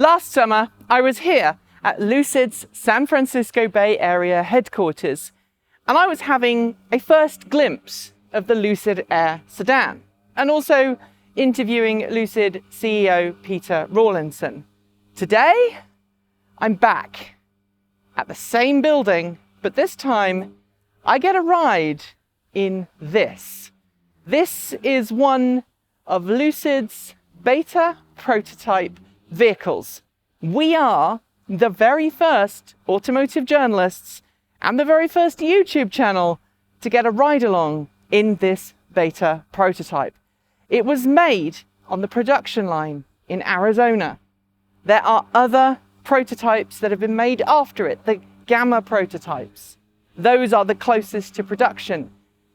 Last summer, I was here at Lucid's San Francisco Bay Area headquarters, and I was having a first glimpse of the Lucid Air Sedan, and also interviewing Lucid CEO Peter Rawlinson. Today, I'm back at the same building, but this time I get a ride in this. This is one of Lucid's beta prototype vehicles. We are the very first automotive journalists and the very first YouTube channel to get a ride along in this beta prototype. It was made on the production line in Arizona. There are other prototypes that have been made after it, the Gamma prototypes. Those are the closest to production,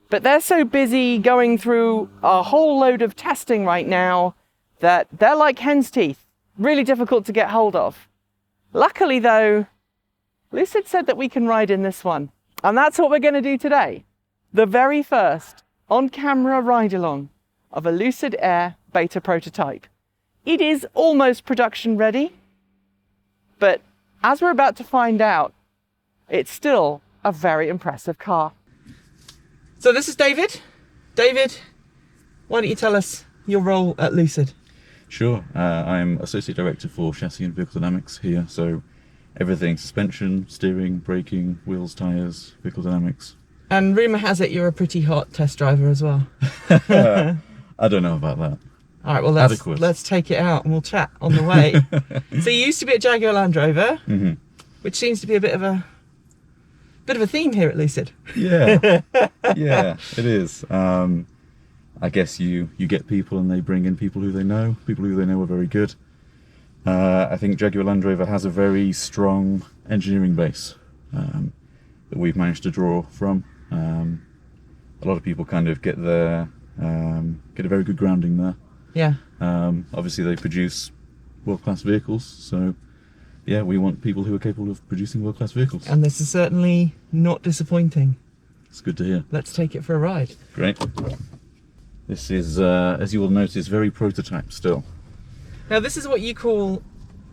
but they're so busy going through a whole load of testing right now that they're like hen's teeth. Really difficult to get hold of. Luckily though, Lucid said that we can ride in this one. And that's what we're going to do today. The very first on-camera ride-along of a Lucid Air beta prototype. It is almost production ready, but as we're about to find out, it's still a very impressive car. So this is David. David, why don't you tell us your role at Lucid? Sure, I'm Associate Director for Chassis and Vehicle Dynamics here, so everything suspension, steering, braking, wheels, tyres, vehicle dynamics. And rumour has it you're a pretty hot test driver as well. I don't know about that. All right, well let's take it out and we'll chat on the way. So you used to be a Jaguar Land Rover, which seems to be a bit of a theme here at Lucid. Yeah, yeah, it is. I guess you get people and they bring in people who they know are very good. I think Jaguar Land Rover has a very strong engineering base that we've managed to draw from. A lot of people kind of get a very good grounding there. Yeah. Obviously they produce world-class vehicles, so yeah, we want people who are capable of producing world-class vehicles. And this is certainly not disappointing. It's good to hear. Let's take it for a ride. Great. This is, as you will notice, very prototype still. Now this is what you call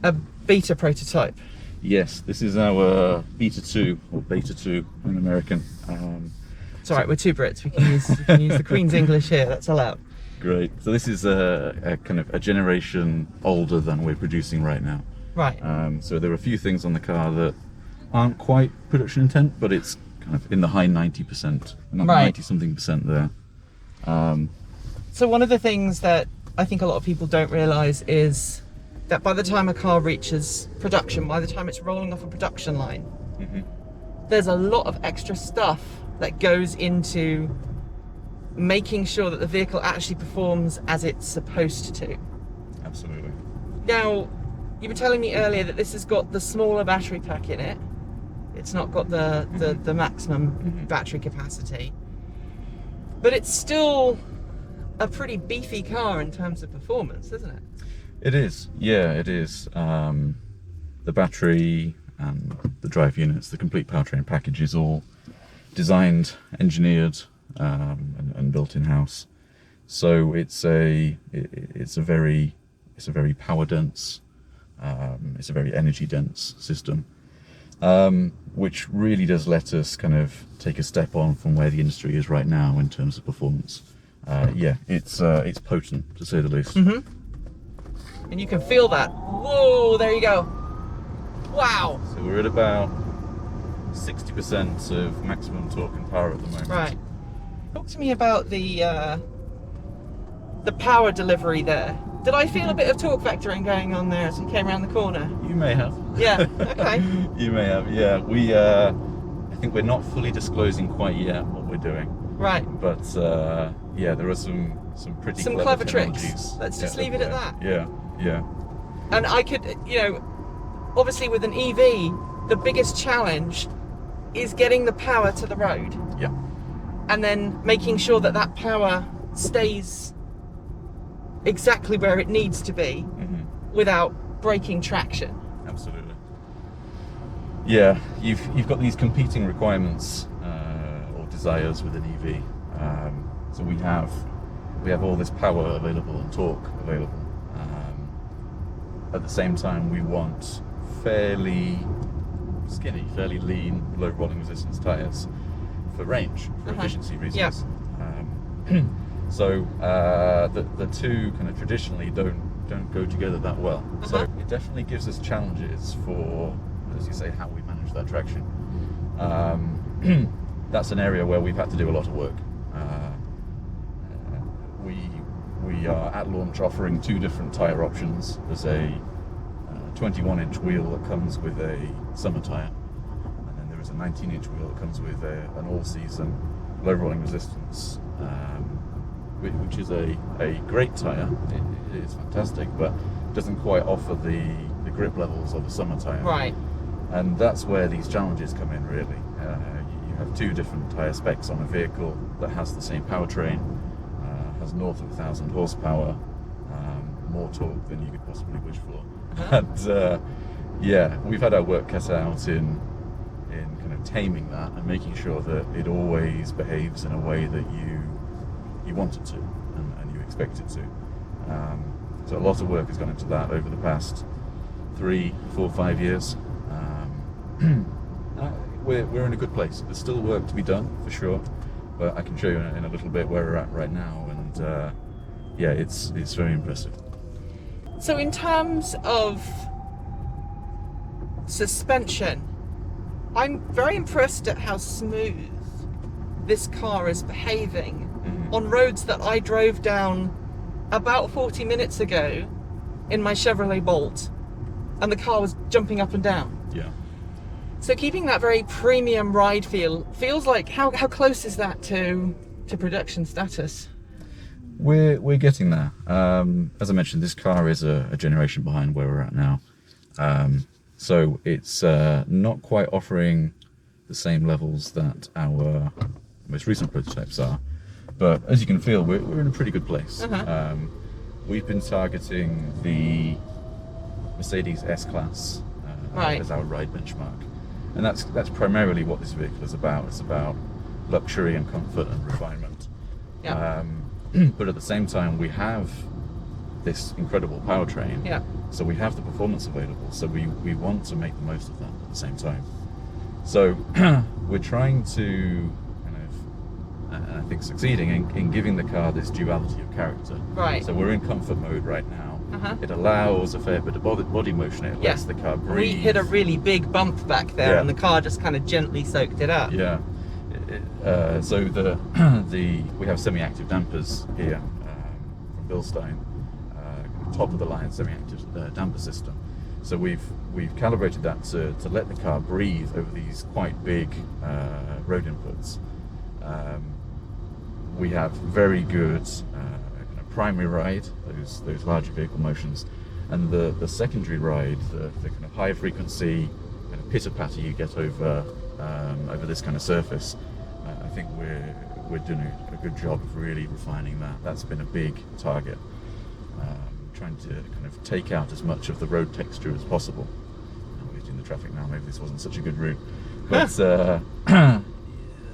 a beta prototype. Yes, this is our Beta 2, or Beta 2 in American. It's alright, we're two Brits, we can use the Queen's English here, that's allowed. Great. So this is a kind of a generation older than we're producing right now. Right. So there are a few things on the car that aren't quite production intent, but it's kind of in the high 90%, not 90-something percent there. So one of the things that I think a lot of people don't realise is that by the time a car reaches production, by the time it's rolling off a production line, there's a lot of extra stuff that goes into making sure that the vehicle actually performs as it's supposed to. Absolutely. Now, you were telling me earlier that this has got the smaller battery pack in it. It's not got the maximum battery capacity. But it's still a pretty beefy car in terms of performance, isn't it? It is, yeah, it is. The battery and the drive units, the complete powertrain package is all designed, engineered, and built in-house. So it's a very power dense, it's a very energy dense system, which really does let us kind of take a step on from where the industry is right now in terms of performance. Yeah, it's potent, to say the least. And you can feel that. Whoa, there you go. Wow. So we're at about 60% of maximum torque and power at the moment. Right. Talk to me about the power delivery there. Did I feel a bit of torque vectoring going on there as we came around the corner? You may have. Yeah, okay. You may have, yeah. We, I think we're not fully disclosing quite yet what we're doing. Right. But yeah, there are some pretty clever technologies. Tricks. Let's just leave it at that. Yeah, yeah. And I could, obviously with an EV, the biggest challenge is getting the power to the road. Yeah. And then making sure that that power stays exactly where it needs to be without breaking traction. Absolutely. Yeah, you've got these competing requirements or desires with an EV. So we have all this power available and torque available, at the same time, we want fairly skinny, fairly lean, low rolling resistance tyres for range, for efficiency reasons. So the two kind of traditionally don't go together that well. So it definitely gives us challenges for, as you say, how we manage that traction. That's an area where we've had to do a lot of work. We are at launch offering two different tyre options. There's a 21-inch wheel that comes with a summer tyre, and then there is a 19-inch wheel that comes with an all-season low rolling resistance, which is a great tyre. It is fantastic, but doesn't quite offer the grip levels of a summer tyre. Right. And that's where these challenges come in, really. You have two different tyre specs on a vehicle that has the same powertrain, has north of 1,000 horsepower, more torque than you could possibly wish for. And yeah, we've had our work cut out in kind of taming that and making sure that it always behaves in a way that you want it to and you expect it to. So a lot of work has gone into that over the past 3, 4, 5 years. We're in a good place. There's still work to be done, for sure, but I can show you in a little bit where we're at right now, and yeah, it's very impressive. So in terms of suspension, I'm very impressed at how smooth this car is behaving on roads that I drove down about 40 minutes ago in my Chevrolet Bolt, and the car was jumping up and down. Yeah. So keeping that very premium ride feels like, how close is that to production status? We're getting there. As I mentioned, this car is a generation behind where we're at now. So it's not quite offering the same levels that our most recent prototypes are. But as you can feel, we're in a pretty good place. We've been targeting the Mercedes S-Class as our ride benchmark. And that's primarily what this vehicle is about. It's about luxury and comfort and refinement. Yeah. But at the same time, we have this incredible powertrain. Yeah. So we have the performance available. So we want to make the most of that at the same time. So we're trying to kind of, and I think succeeding in giving the car this duality of character. Right. So we're in comfort mode right now. It allows a fair bit of body motion. It lets the car breathe. We hit a really big bump back there, and the car just kind of gently soaked it up. Yeah. So we have semi-active dampers here from Bilstein, top of the line semi-active damper system. So we've calibrated that to let the car breathe over these quite big road inputs. We have very good primary ride, those larger vehicle motions, and the secondary ride, the kind of high frequency kind of pitter patter you get over this kind of surface. I think we're doing a good job of really refining that. That's been a big target, trying to kind of take out as much of the road texture as possible. I'm hitting the traffic now. Maybe this wasn't such a good route, but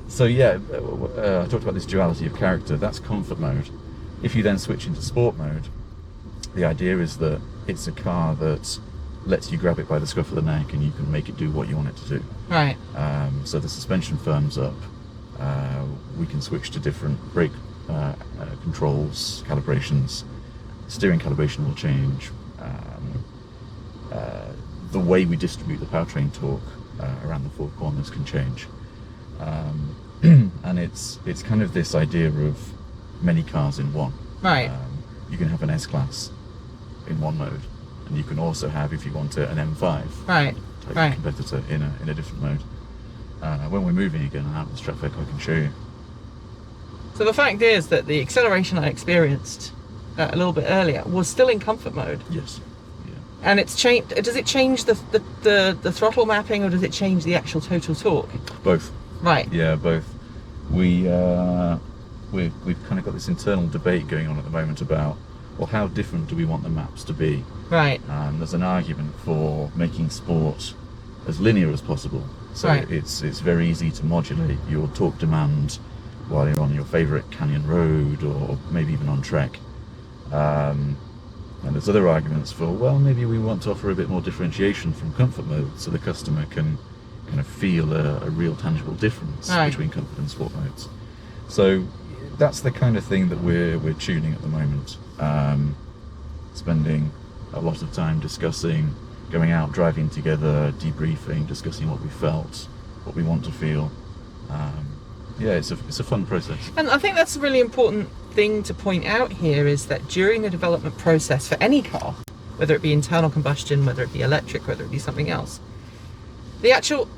so yeah, I talked about this duality of character. That's comfort mode. If you then switch into sport mode, the idea is that it's a car that lets you grab it by the scruff of the neck and you can make it do what you want it to do. Right. So the suspension firms up. We can switch to different brake controls, calibrations. Steering calibration will change. The way we distribute the powertrain torque around the four corners can change. And it's kind of this idea of many cars in one. Right. You can have an S-Class in one mode, and you can also have, if you want an M5 type competitor in a different mode. When we're moving again out of this traffic, I can show you. So the fact is that the acceleration I experienced a little bit earlier was still in comfort mode. Yes. Yeah. And it's changed. Does it change the throttle mapping, or does it change the actual total torque? Both. Right. Yeah, both. We've kind of got this internal debate going on at the moment about, well, how different do we want the maps to be? Right. There's an argument for making sport as linear as possible. So it's very easy to modulate your torque demand while you're on your favourite canyon road or maybe even on trek. And there's other arguments for, well, maybe we want to offer a bit more differentiation from comfort mode so the customer can kind of feel a real tangible difference between comfort and sport modes. So that's the kind of thing that we're tuning at the moment. Spending a lot of time discussing, going out, driving together, debriefing, discussing what we felt, what we want to feel. It's a fun process. And I think that's a really important thing to point out here, is that during the development process for any car, whether it be internal combustion, whether it be electric, whether it be something else, the actual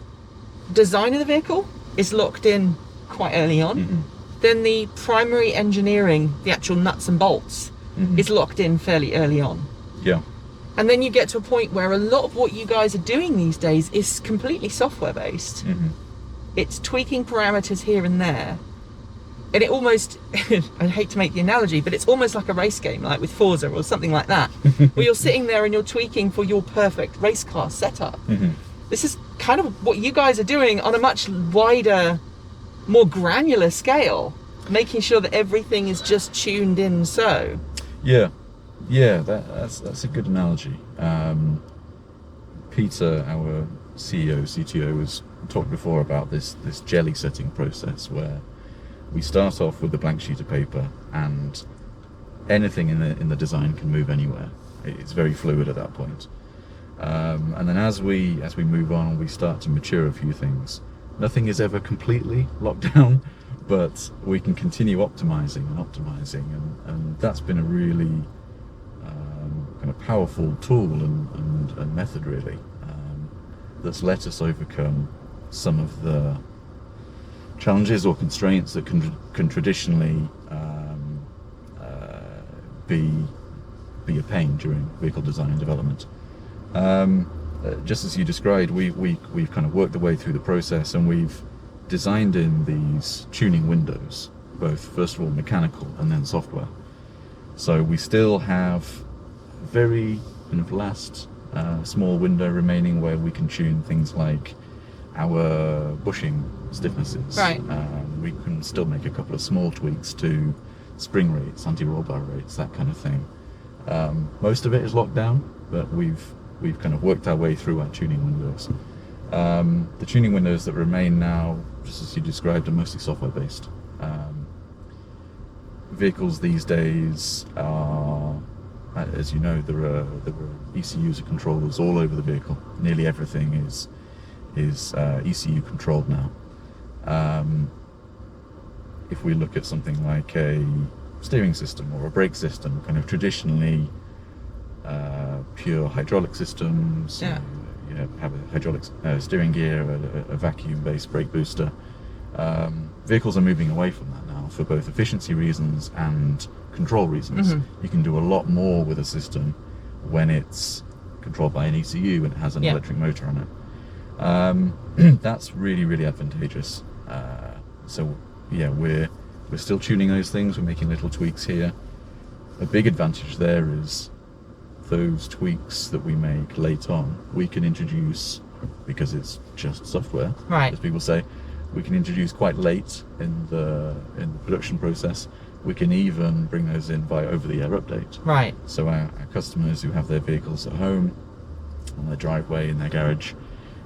design of the vehicle is locked in quite early on. Mm-hmm. Then the primary engineering, the actual nuts and bolts, is locked in fairly early on. Yeah. And then you get to a point where a lot of what you guys are doing these days is completely software based. Mm-hmm. It's tweaking parameters here and there. And it almost, I hate to make the analogy, but it's almost like a race game, like with Forza or something like that, where you're sitting there and you're tweaking for your perfect race car setup. Mm-hmm. This is kind of what you guys are doing on a much wider, more granular scale, making sure that everything is just tuned in so. Yeah, that's a good analogy. Peter, our CEO, CTO, has talked before about this jelly setting process where we start off with a blank sheet of paper and anything in the design can move anywhere. It's very fluid at that point. And then as we move on, we start to mature a few things. Nothing is ever completely locked down, but we can continue optimizing, and that's been a really kind of powerful tool and method, really, that's let us overcome some of the challenges or constraints that can traditionally be a pain during vehicle design and development. Just as you described, we've kind of worked the way through the process, and we've designed in these tuning windows, both first of all mechanical and then software. So we still have very kind of last small window remaining where we can tune things like our bushing stiffnesses. Right. We can still make a couple of small tweaks to spring rates, anti-roll bar rates, that kind of thing. Most of it is locked down, but we've kind of worked our way through our tuning windows. The tuning windows that remain now, just as you described, are mostly software based. Vehicles these days are, as you know, there are ECUs and controllers all over the vehicle. Nearly everything is ECU controlled now. If we look at something like a steering system or a brake system, kind of traditionally pure hydraulic systems, you have a hydraulic steering gear, a vacuum-based brake booster. Vehicles are moving away from that now for both efficiency reasons and control reasons. Mm-hmm. You can do a lot more with a system when it's controlled by an ECU and it has an electric motor on it. That's really, really advantageous. So we're still tuning those things. We're making little tweaks here. A big advantage there is those tweaks that we make late on, we can introduce, because it's just software, right, as people say, we can introduce quite late in the production process. We can even bring those in by over-the-air update. Right. So our customers who have their vehicles at home, on their driveway, in their garage,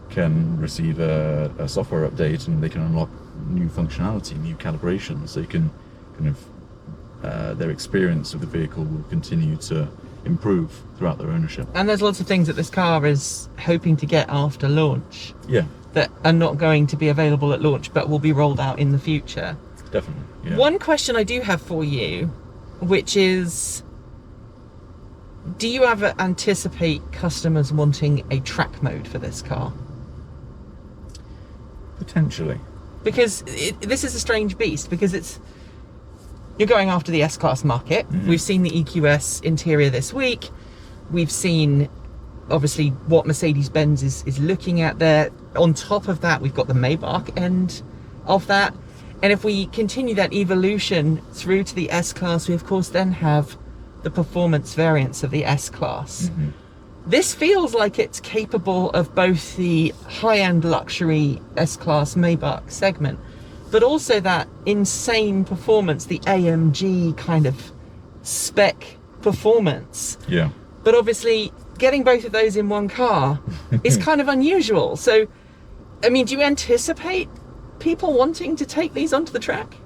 can receive a software update, and they can unlock new functionality, new calibrations. So you can kind of their experience of the vehicle will continue to improve throughout their ownership. And there's lots of things that this car is hoping to get after launch. Yeah. That are not going to be available at launch, but will be rolled out in the future. Definitely. Yeah. One question I do have for you, which is, do you ever anticipate customers wanting a track mode for this car? Potentially. Because this is a strange beast, because you're going after the S-Class market. Mm-hmm. We've seen the EQS interior this week. We've seen, obviously, what Mercedes-Benz is looking at there. On top of that, we've got the Maybach end of that. And if we continue that evolution through to the S-Class, we, of course, then have the performance variants of the S-Class. Mm-hmm. This feels like it's capable of both the high-end luxury S-Class Maybach segment, but also that insane performance, the AMG kind of spec performance. Yeah. But obviously, getting both of those in one car is kind of unusual. So, I mean, do you anticipate people wanting to take these onto the track?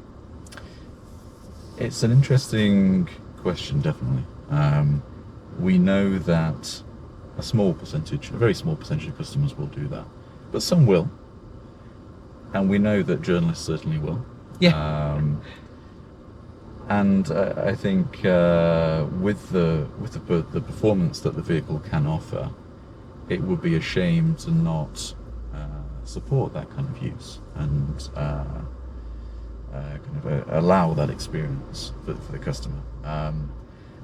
It's an interesting question, definitely. We know that a very small percentage of customers will do that, but some will. And we know that journalists certainly will. Yeah. And I think with the performance that the vehicle can offer, it would be a shame to not support that kind of use and allow that experience for the customer.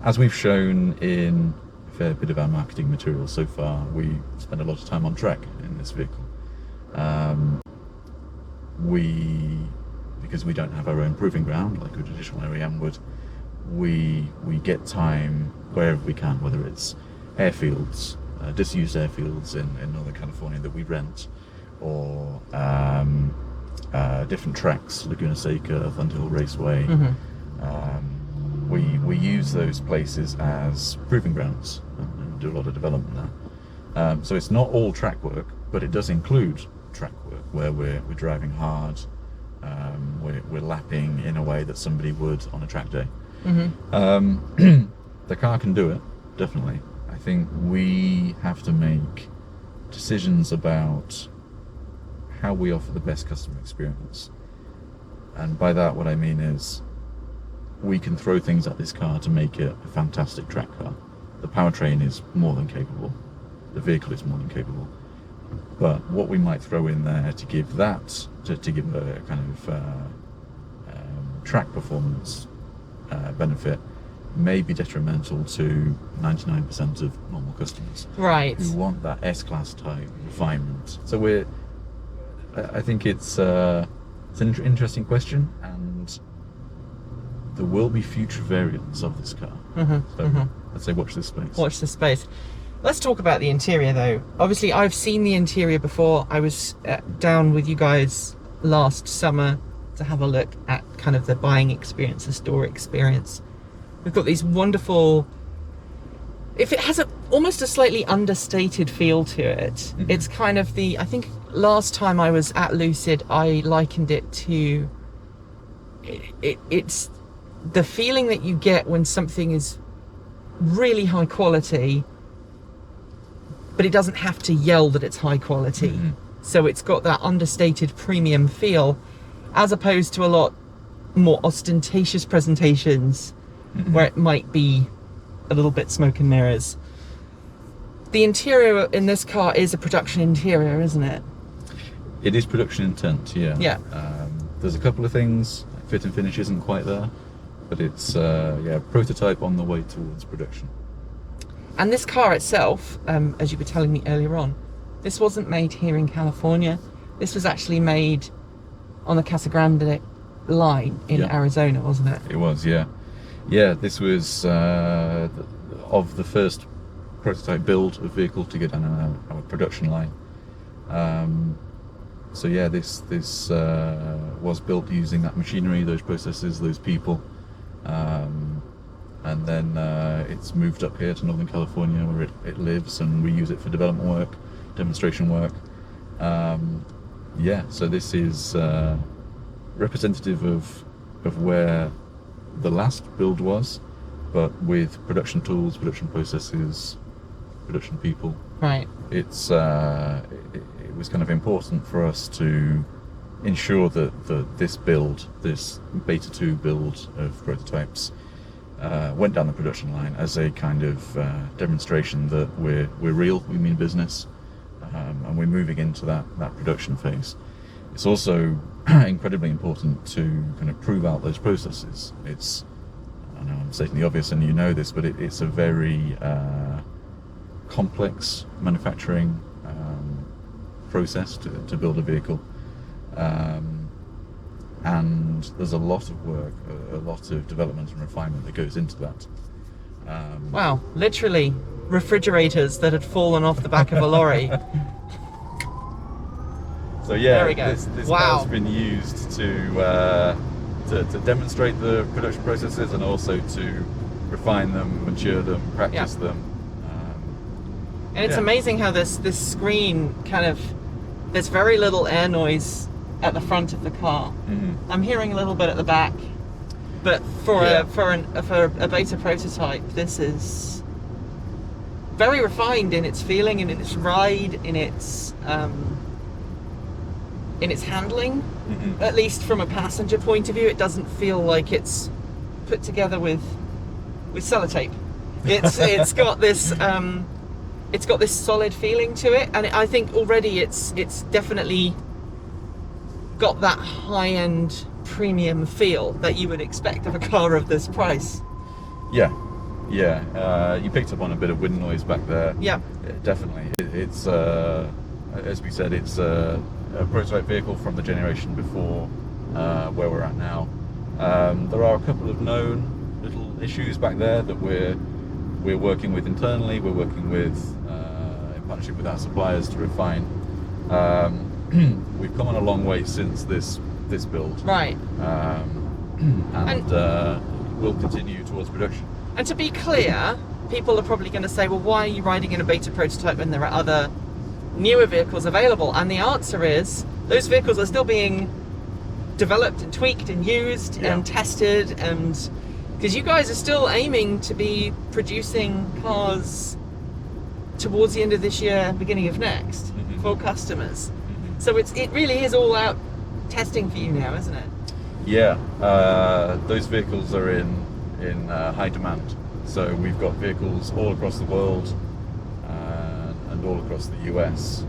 As we've shown in a fair bit of our marketing material so far, we spend a lot of time on track in this vehicle. Because we don't have our own proving ground like a traditional OEM would, we get time wherever we can, whether it's airfields, disused airfields in Northern California that we rent, or different tracks, Laguna Seca, Thunder Hill Raceway. We use those places as proving grounds and do a lot of development there. So it's not all track work, but it does include track work where we're driving hard, we're lapping in a way that somebody would on a track day. The car can do it, definitely. I think we have to make decisions about how we offer the best customer experience. And by that, what I mean is we can throw things at this car to make it a fantastic track car. The powertrain is more than capable. The vehicle is more than capable. But what we might throw in there to give that, to give a kind of track performance benefit, may be detrimental to 99% of normal customers. Right. Who want that S-Class type refinement. So I think it's an interesting question, and there will be future variants of this car. I'd say watch this space. Watch this space. Let's talk about the interior though. Obviously, I've seen the interior before. I was down with you guys last summer to have a look at kind of the buying experience, the store experience. We've got these wonderful, if it has almost a slightly understated feel to it. It's kind of I think last time I was at Lucid, I likened it to, it's the feeling that you get when something is really high quality, but it doesn't have to yell that it's high quality. So it's got that understated premium feel, as opposed to a lot more ostentatious presentations where it might be a little bit smoke and mirrors. The interior in this car is a production interior, isn't it? It is production intent, yeah. Yeah. There's a couple of things, fit and finish isn't quite there, but it's prototype on the way towards production. And this car itself, as you were telling me earlier on, this wasn't made here in California. This was actually made on the Casa Grande line in Arizona, wasn't it? It was, yeah. Yeah, this was of the first prototype build of vehicle to get on our production line. So yeah, this was built using that machinery, those processes, those people. And then it's moved up here to Northern California where it lives, and we use it for development work, demonstration work. So this is representative of where the last build was, but with production tools, production processes, production people. Right. It was kind of important for us to ensure that this build, this Beta 2 build of prototypes, went down the production line as a kind of demonstration that we're real, we mean business, and we're moving into that production phase. It's also incredibly important to kind of prove out those processes. I know I'm stating the obvious and you know this, but it's a very complex manufacturing process to build a vehicle. And there's a lot of work, a lot of development and refinement that goes into that. Wow, literally refrigerators that had fallen off the back of a lorry. So yeah, there we go. This wow. has been used to demonstrate the production processes and also to refine them, mature them, practice them. And it's amazing how this screen kind of, there's very little air noise at the front of the car. Mm-hmm. I'm hearing a little bit at the back, but for a beta prototype, this is very refined in its feeling and in its ride, in its handling. Mm-hmm. At least from a passenger point of view, it doesn't feel like it's put together with sellotape. It's got this solid feeling to it, and I think already it's definitely got that high-end premium feel that you would expect of a car of this price. Yeah. You picked up on a bit of wind noise back there. Yeah. Definitely. It's as we said, it's a prototype vehicle from the generation before where we're at now. There are a couple of known little issues back there that we're working with internally. We're working with in partnership with our suppliers to refine. We've come on a long way since this build, right? And we'll continue towards production. And to be clear, people are probably going to say, well, why are you riding in a beta prototype when there are other newer vehicles available? And the answer is, those vehicles are still being developed and tweaked and used and tested, and because you guys are still aiming to be producing cars towards the end of this year, beginning of next, for customers. So it really is all out testing for you now, isn't it? Yeah, those vehicles are in high demand. So we've got vehicles all across the world and all across the US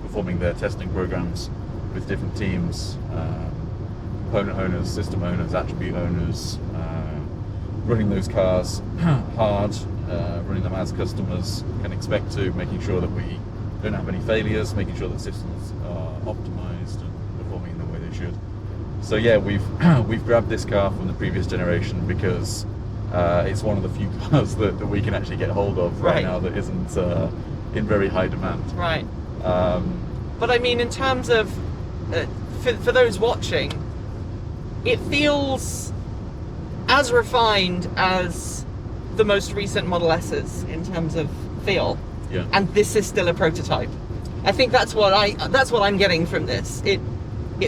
performing their testing programs with different teams, component owners, system owners, attribute owners, running those cars hard, running them as customers can expect to, making sure that we don't have any failures, making sure that systems are optimized and performing in the way they should. So yeah, we've grabbed this car from the previous generation because it's one of the few cars that we can actually get hold of right now that isn't in very high demand. Right. But I mean, in terms of for those watching, it feels as refined as the most recent Model S's in terms of feel. Yeah. And this is still a prototype. I think that's what I'm getting from this. It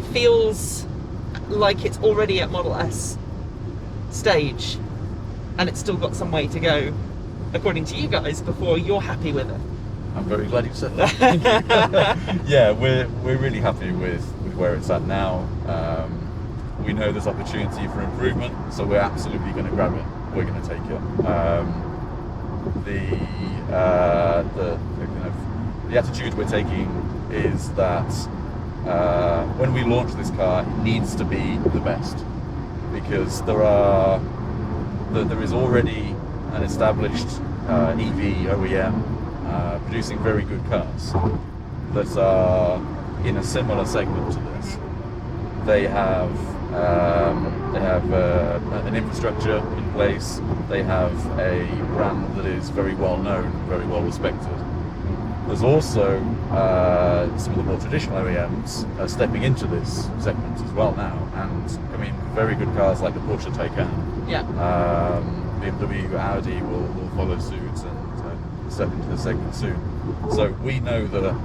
feels like it's already at Model S stage, and it's still got some way to go, according to you guys, before you're happy with it. I'm very glad you said that. Yeah, we're really happy with where it's at now. We know there's opportunity for improvement, so we're absolutely going to grab it. We're going to take it. The attitude we're taking is that when we launch this car, it needs to be the best, because there is already an established EV OEM producing very good cars that are in a similar segment to this. They have an infrastructure in place. They have a brand that is very well known, very well respected. There's also some of the more traditional OEMs stepping into this segment as well now, and I mean, very good cars like the Porsche Taycan. Yeah. BMW, Audi will follow suit and step into the segment soon. So we know that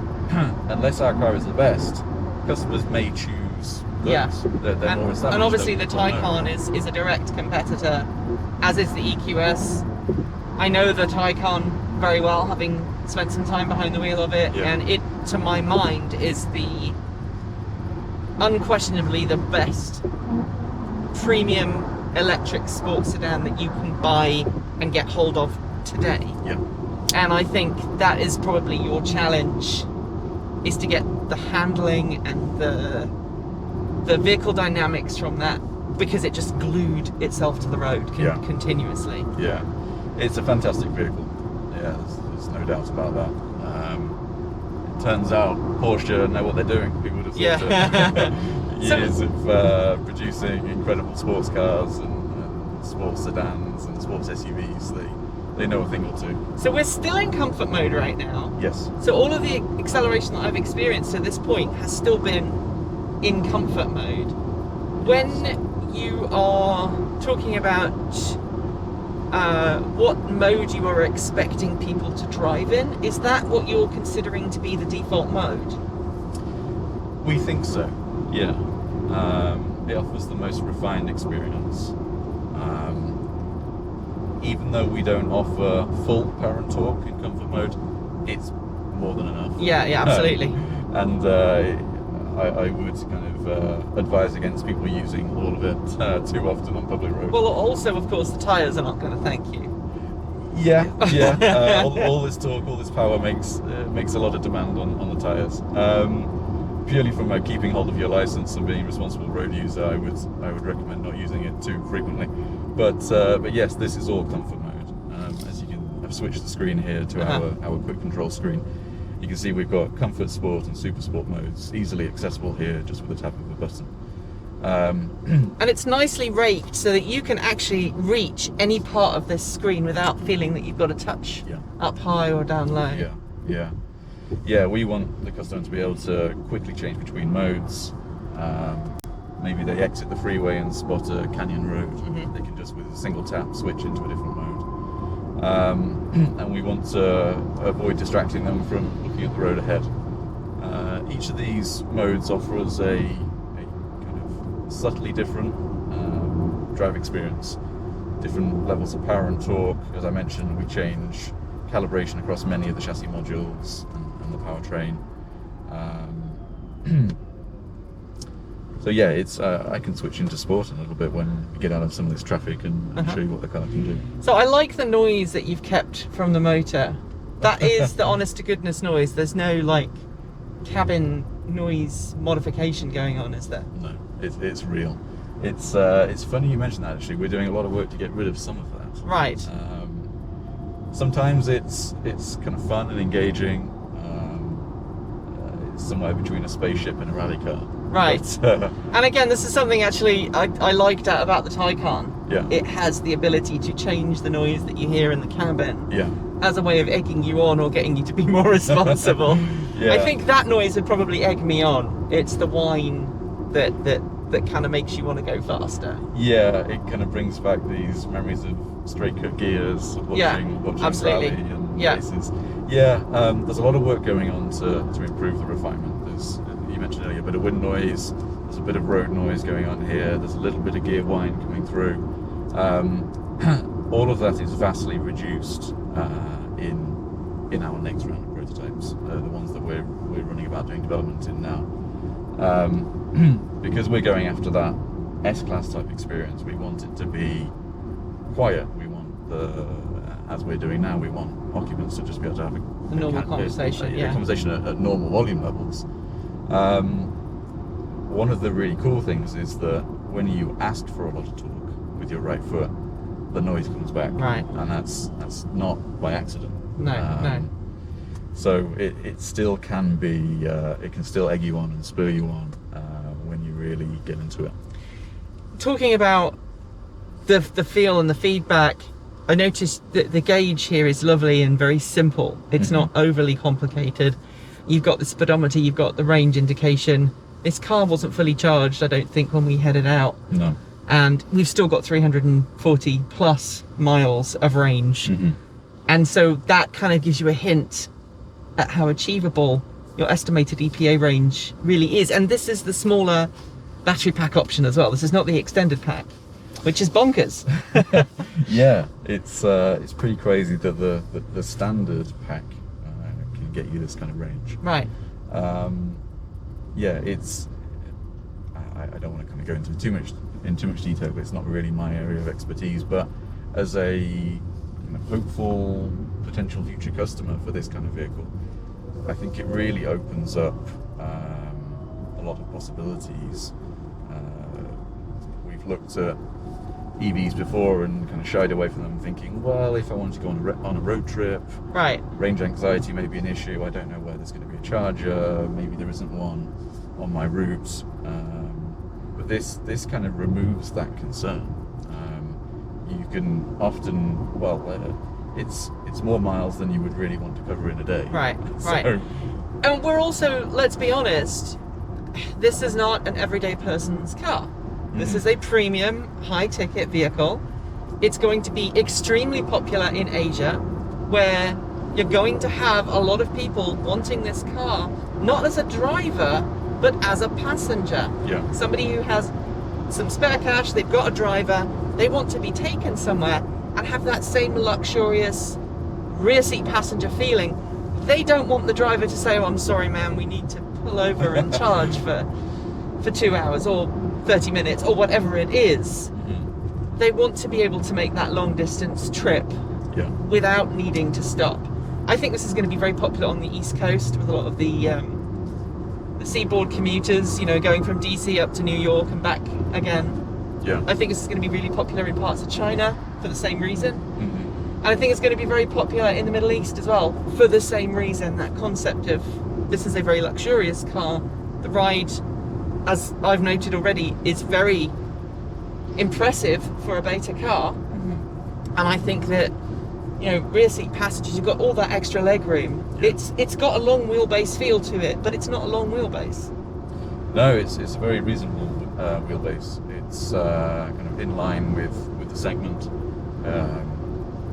unless our car is the best, customers may choose those. Yeah. They're more established. And obviously the well Taycan is a direct competitor, as is the EQS. I know the Taycan very well, having spent some time behind the wheel of it, and it, to my mind, is unquestionably the best premium electric sports sedan that you can buy and get hold of today. Yeah. And I think that is probably your challenge, is to get the handling and the vehicle dynamics from that, because it just glued itself to the road continuously. Yeah, it's a fantastic vehicle. Yeah, there's no doubt about that. It turns out Porsche know what they're doing. Who would have thought years of producing incredible sports cars and sports sedans and sports SUVs. They know a thing or two. So we're still in comfort mode right now. Yes. So all of the acceleration that I've experienced to this point has still been in comfort mode. When you are talking about what mode you are expecting people to drive in. Is that what you're considering to be the default mode? We think so, yeah. It offers the most refined experience. Even though we don't offer full power and torque in comfort mode, it's more than enough. Yeah, absolutely. And I would kind of advise against people using all of it too often on public roads. Well, also, of course, the tyres are not going to thank you. Yeah. All this torque, all this power makes a lot of demand on the tyres. Purely from keeping hold of your license and being a responsible road user, I would recommend not using it too frequently. But yes, this is all comfort mode. As you can, I've switched the screen here to our quick control screen. You can see we've got comfort, sport, and super sport modes easily accessible here just with a tap of a button. And it's nicely raked so that you can actually reach any part of this screen without feeling that you've got to touch up high or down low. Yeah, we want the customer to be able to quickly change between modes. Maybe they exit the freeway and spot a canyon road. They can just, with a single tap, switch into a different mode. And we want to avoid distracting them from looking at the road ahead. Each of these modes offer us a kind of subtly different drive experience, different levels of power and torque. As I mentioned, we change calibration across many of the chassis modules and the powertrain. So yeah, it's I can switch into sport a little bit when we get out of some of this traffic and show you what the car can do. So I like the noise that you've kept from the motor. That is the honest to goodness noise. There's no like cabin noise modification going on, is there? No, it's real. It's funny you mention that. Actually, we're doing a lot of work to get rid of some of that. Right. Sometimes it's kind of fun and engaging. It's somewhere between a spaceship and a rally car. Right. And again, this is something actually I liked about the Taycan. Yeah. It has the ability to change the noise that you hear in the cabin. Yeah. As a way of egging you on or getting you to be more responsible. Yeah. I think that noise would probably egg me on. It's the whine that kind of makes you want to go faster. Yeah, it kind of brings back these memories of straight cut gears, of watching absolutely. rally and races. Yeah, there's a lot of work going on to improve the refinement. There's, you mentioned earlier, a bit of wind noise, there's a bit of road noise going on here, there's a little bit of gear whine coming through. All of that is vastly reduced in our next round of prototypes, the ones that we're running about doing development in now. Because we're going after that S-Class type experience, we want it to be quiet. We want as we're doing now, we want occupants to just be able to have a normal conversation, conversation at normal volume levels. One of the really cool things is that when you ask for a lot of torque with your right foot, the noise comes back. Right. And that's not by accident. No. So it still can be, it can still egg you on and spur you on when you really get into it. Talking about the feel and the feedback, I noticed that the gauge here is lovely and very simple. It's not overly complicated. You've got the speedometer, you've got the range indication. This car wasn't fully charged, I don't think, when we headed out. No. And we've still got 340 plus miles of range. And so that kind of gives you a hint at how achievable your estimated EPA range really is. And this is the smaller battery pack option as well. This is not the extended pack, which is bonkers. Yeah, it's pretty crazy that the standard pack can get you this kind of range. Right. Yeah, it's. I don't want to kind of go into too much detail, but it's not really my area of expertise. But as a hopeful potential future customer for this kind of vehicle, I think it really opens up a lot of possibilities. We've looked at EVs before and kind of shied away from them, thinking, well, if I wanted to go on a road trip, right, range anxiety may be an issue. I don't know where there's going to be a charger. Maybe there isn't one on my route. But this kind of removes that concern. You can often, it's more miles than you would really want to cover in a day. Right. So, and we're also, let's be honest, this is not an everyday person's car. This is a premium, high-ticket vehicle. it's going to be extremely popular in Asia, where you're going to have a lot of people wanting this car, not as a driver, but as a passenger. Yeah. Somebody who has some spare cash, they've got a driver, they want to be taken somewhere and have that same luxurious rear seat passenger feeling. They don't want the driver to say, oh, I'm sorry, man, we need to pull over and charge for 2 hours or 30 minutes or whatever it is. Mm-hmm. They want to be able to make that long distance trip without needing to stop. I think this is going to be very popular on the East Coast with a lot of the seaboard commuters, you know, going from DC up to New York and back again. Yeah. I think this is going to be really popular in parts of China for the same reason. Mm-hmm. And I think it's going to be very popular in the Middle East as well for the same reason. That concept of this is a very luxurious car. The ride, as I've noted already, is very impressive for a beta car. Mm-hmm. And I think that, you know, rear seat passengers, you've got all that extra leg room. Yeah. It's got a long wheelbase feel to it, but it's not a long wheelbase. No, it's a very reasonable wheelbase. It's kind of in line with the segment.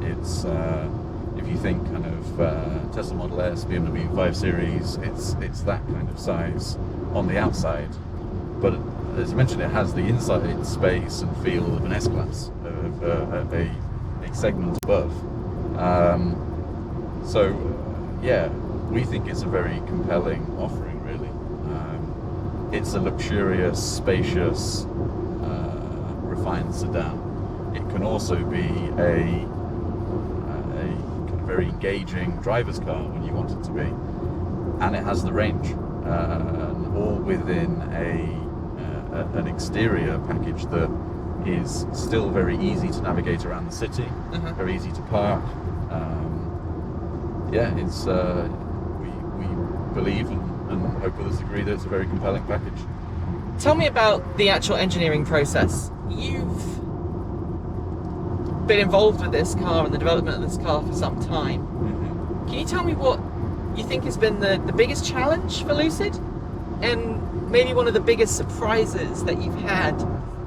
It's if you think kind of Tesla Model S, BMW 5 Series, it's that kind of size on the outside. But as I mentioned, it has the inside space and feel of an S-Class, of a segment above. So yeah, we think it's a very compelling offering, really. It's a luxurious, spacious, refined sedan. It can also be a kind of very engaging driver's car when you want it to be, and it has the range, and all within an exterior package that is still very easy to navigate around the city, very easy to park. It's we believe and hope others agree that it's a very compelling package. Tell me about the actual engineering process. You've been involved with this car and the development of this car for some time. Mm-hmm. Can you tell me what you think has been the biggest challenge for Lucid, and maybe one of the biggest surprises that you've had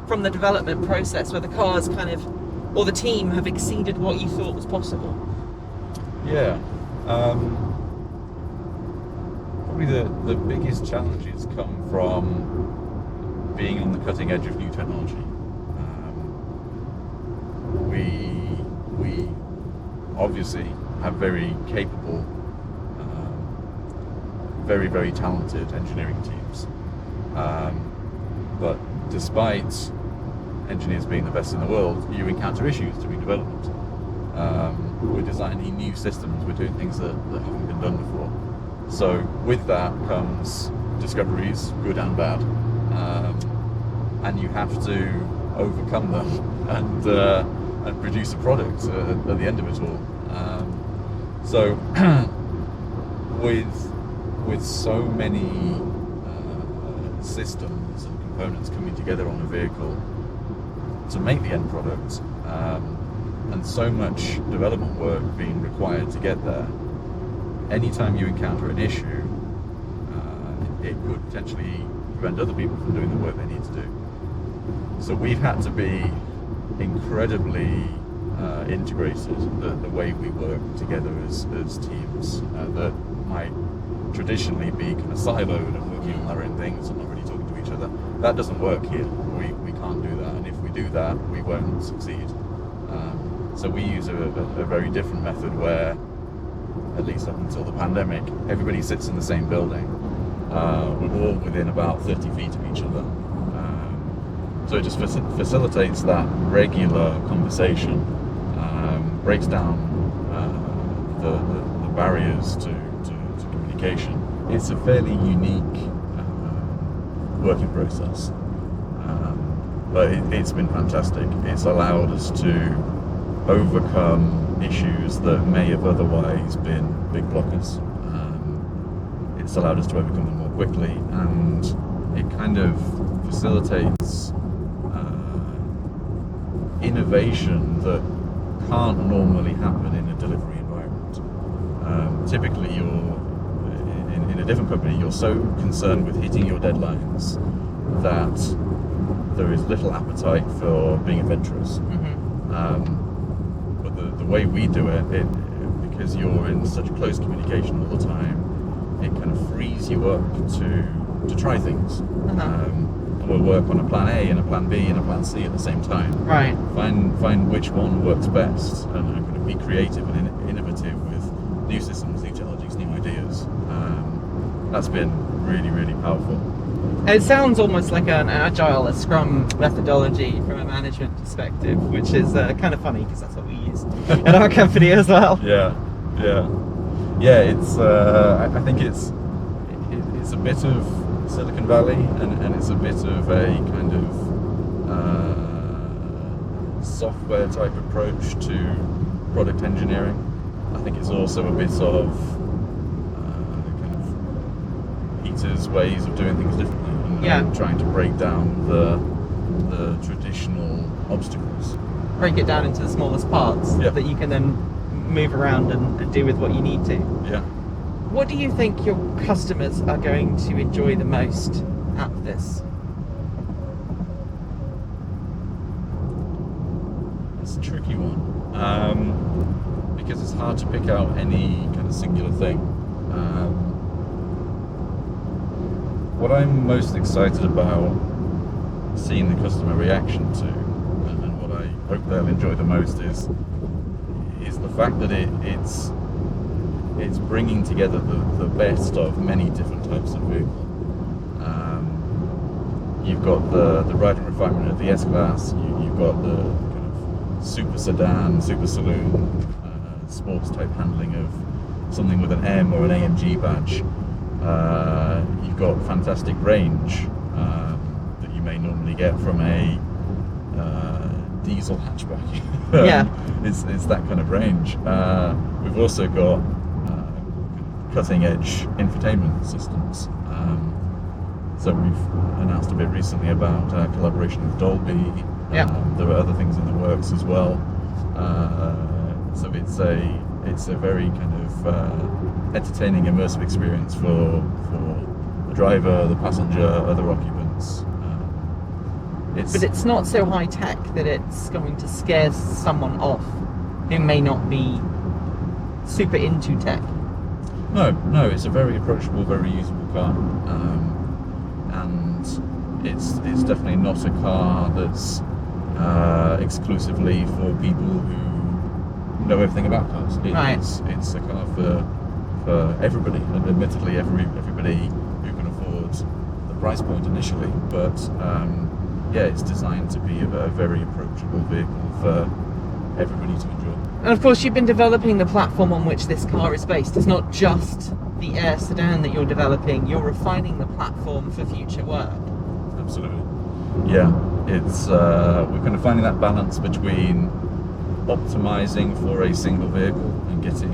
from the development process, where the cars kind of, or the team have exceeded what you thought was possible? Yeah. Probably the biggest challenges come from being on the cutting edge of new technology. We obviously have very capable, very, very talented engineering teams. But despite engineers being the best in the world, you encounter issues during development. We're designing new systems, we're doing things that haven't been done before. So with that comes discoveries, good and bad, and you have to overcome them and produce a product at the end of it all. So with so many systems and components coming together on a vehicle to make the end product, and so much development work being required to get there, anytime you encounter an issue, it could potentially prevent other people from doing the work they need to do. So we've had to be incredibly integrated, the way we work together as teams that might traditionally be kind of siloed and working on their own things and not really talking to each other. That doesn't work here. We can't do that, and if we do that, we won't succeed. So we use a very different method where, at least up until the pandemic, everybody sits in the same building. We're all within about 30 feet of each other. So it just facilitates that regular conversation, breaks down the barriers to communication. It's a fairly unique working process, but it's been fantastic. It's allowed us to overcome issues that may have otherwise been big blockers. It's allowed us to overcome them more quickly, and it kind of facilitates innovation that can't normally happen in a delivery environment. Typically, you're in a different company, you're so concerned with hitting your deadlines that there is little appetite for being adventurous. Mm-hmm. But the way we do it, because you're in such close communication all the time, it kind of frees you up to try things. And we'll work on a plan A and a plan B and a plan C at the same time. Right. Find which one works best, and kind of be creative and innovative with new systems, new technologies, new ideas. That's been really, really powerful. It sounds almost like an agile, a scrum methodology from a management perspective, which is kind of funny because that's what we use at our company as well. Yeah. It's I think it's a bit of Silicon Valley, and it's a bit of a kind of software type approach to product engineering. I think it's also a bit of kind of Peter's ways of doing things differently, and trying to break down the traditional obstacles. Break it down into the smallest parts that you can then move around and do with what you need to. Yeah. What do you think your customers are going to enjoy the most out of this? It's a tricky one, because it's hard to pick out any kind of singular thing. What I'm most excited about seeing the customer reaction to, and what I hope they'll enjoy the most, is the fact that it's bringing together the best of many different types of vehicle. You've got the ride and refinement of the S-Class, you've got the kind of super sedan, super saloon, sports type handling of something with an M or an AMG badge. You've got fantastic range that you may normally get from a diesel hatchback. It's that kind of range. We've also got cutting edge infotainment systems. So we've announced a bit recently about collaboration with Dolby. There are other things in the works as well. So it's a very kind of entertaining, immersive experience for the driver, the passenger, other occupants. But it's not so high tech that it's going to scare someone off who may not be super into tech. No, it's a very approachable, very usable car, and it's definitely not a car that's exclusively for people who know everything about cars. It's a car for everybody, and admittedly everybody who can afford the price point initially, but it's designed to be a very approachable vehicle for everybody to enjoy. And of course, you've been developing the platform on which this car is based. It's not just the Air Sedan that you're developing, you're refining the platform for future work. Absolutely. Yeah, it's we're kind of finding that balance between optimizing for a single vehicle and getting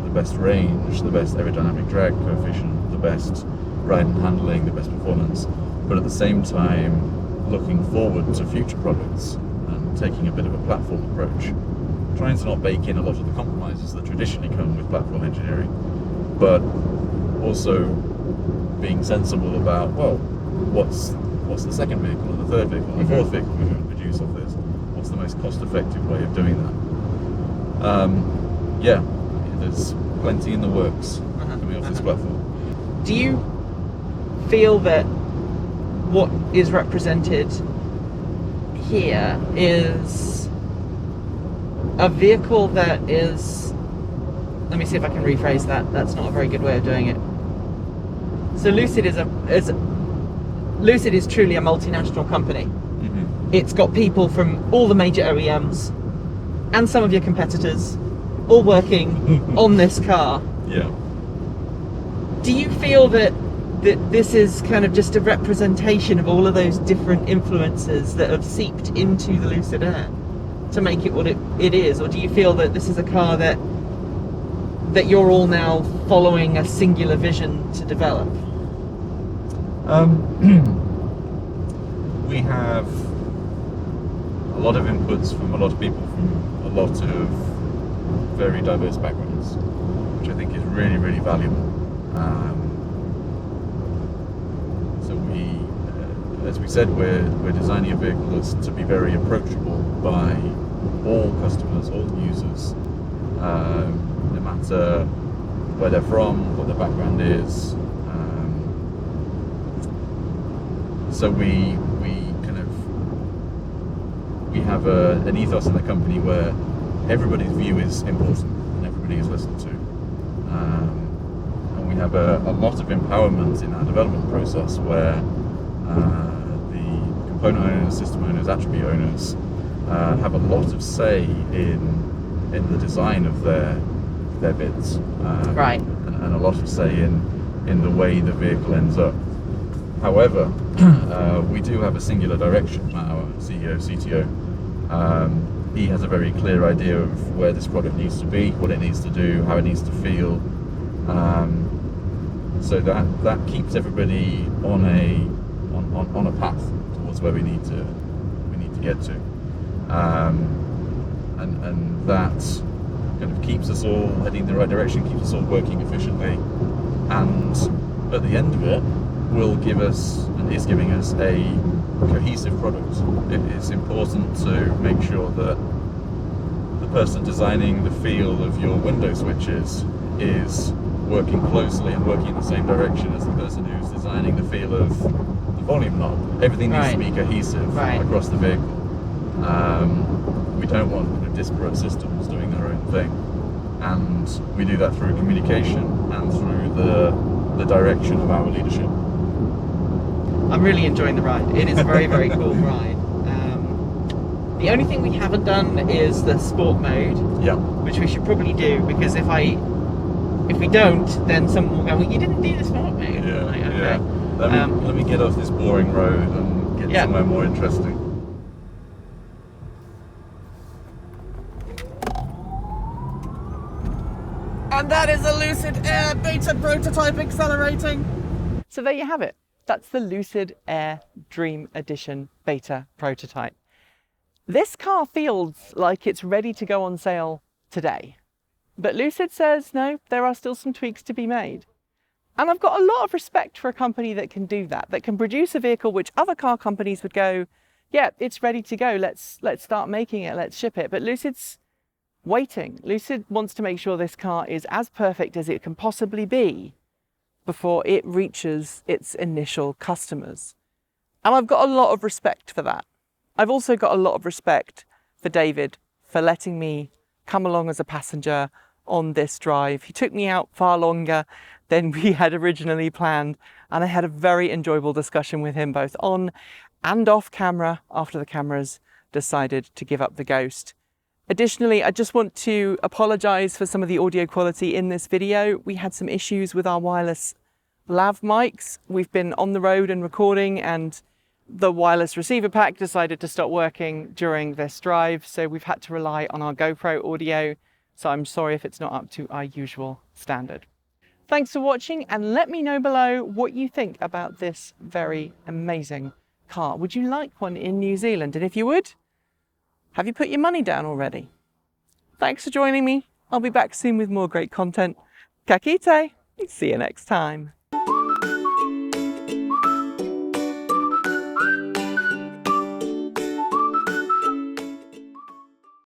the best range, the best aerodynamic drag coefficient, the best ride and handling, the best performance, but at the same time looking forward to future products and taking a bit of a platform approach, trying to not bake in a lot of the compromises that traditionally come with platform engineering, but also being sensible about, well, what's the second vehicle and the third vehicle and the fourth vehicle we're going to produce off this? What's the most cost-effective way of doing that? There's plenty in the works coming off this platform. Do you feel that what is represented here is a vehicle that is, let me see if I can rephrase that, that's not a very good way of doing it. So Lucid is truly a multinational company. It's got people from all the major OEMs and some of your competitors all working on this car. Yeah. Do you feel that this is kind of just a representation of all of those different influences that have seeped into the Lucid Air to make it what it is? Or do you feel that this is a car that you're all now following a singular vision to develop? We have a lot of inputs from a lot of people from a lot of very diverse backgrounds, which I think is really, really valuable. So as we said, we're designing a vehicle that's to be very approachable by all customers, all users, no matter where they're from, what their background is. So we have an ethos in the company where everybody's view is important and everybody is listened to. And we have a lot of empowerment in our development process where the component owners, system owners, attribute owners have a lot of say in the design of their bits. Right. And a lot of say in the way the vehicle ends up. However, we do have a singular direction. Our CEO, CTO, he has a very clear idea of where this product needs to be, what it needs to do, how it needs to feel. So that keeps everybody on a path towards where we need to get to, and that kind of keeps us all heading in the right direction, keeps us all working efficiently, and at the end of it, will give us and is giving us a cohesive product. It is important to make sure that the person designing the feel of your window switches is working closely and working in the same direction as the person who's designing the feel of the volume knob. Everything needs to be cohesive across the vehicle. We don't want kind of disparate systems doing their own thing, and we do that through communication and through the direction of our leadership. I'm really enjoying the ride. It is a very, very cool ride. The only thing we haven't done is the sport mode, which we should probably do, because if we don't, then someone will go, well, you didn't do the sport mode. Yeah, like, okay. Let me get off this boring road and get somewhere more interesting. And that is a Lucid Air beta prototype accelerating. So there you have it. That's the Lucid Air Dream Edition beta prototype. This car feels like it's ready to go on sale today. But Lucid says, no, there are still some tweaks to be made. And I've got a lot of respect for a company that can do that can produce a vehicle which other car companies would go, yeah, it's ready to go, let's start making it, let's ship it. But Lucid's waiting. Lucid wants to make sure this car is as perfect as it can possibly be before it reaches its initial customers. And I've got a lot of respect for that. I've also got a lot of respect for David for letting me come along as a passenger on this drive. He took me out far longer than we had originally planned, and I had a very enjoyable discussion with him both on and off camera after the cameras decided to give up the ghost. Additionally, I just want to apologise for some of the audio quality in this video. We had some issues with our wireless lav mics. We've been on the road and recording, and the wireless receiver pack decided to stop working during this drive, so we've had to rely on our GoPro audio. So I'm sorry if it's not up to our usual standard. Thanks for watching, and let me know below what you think about this very amazing car. Would you like one in New Zealand? And if you would, have you put your money down already? Thanks for joining me. I'll be back soon with more great content. Ka kite. See you next time.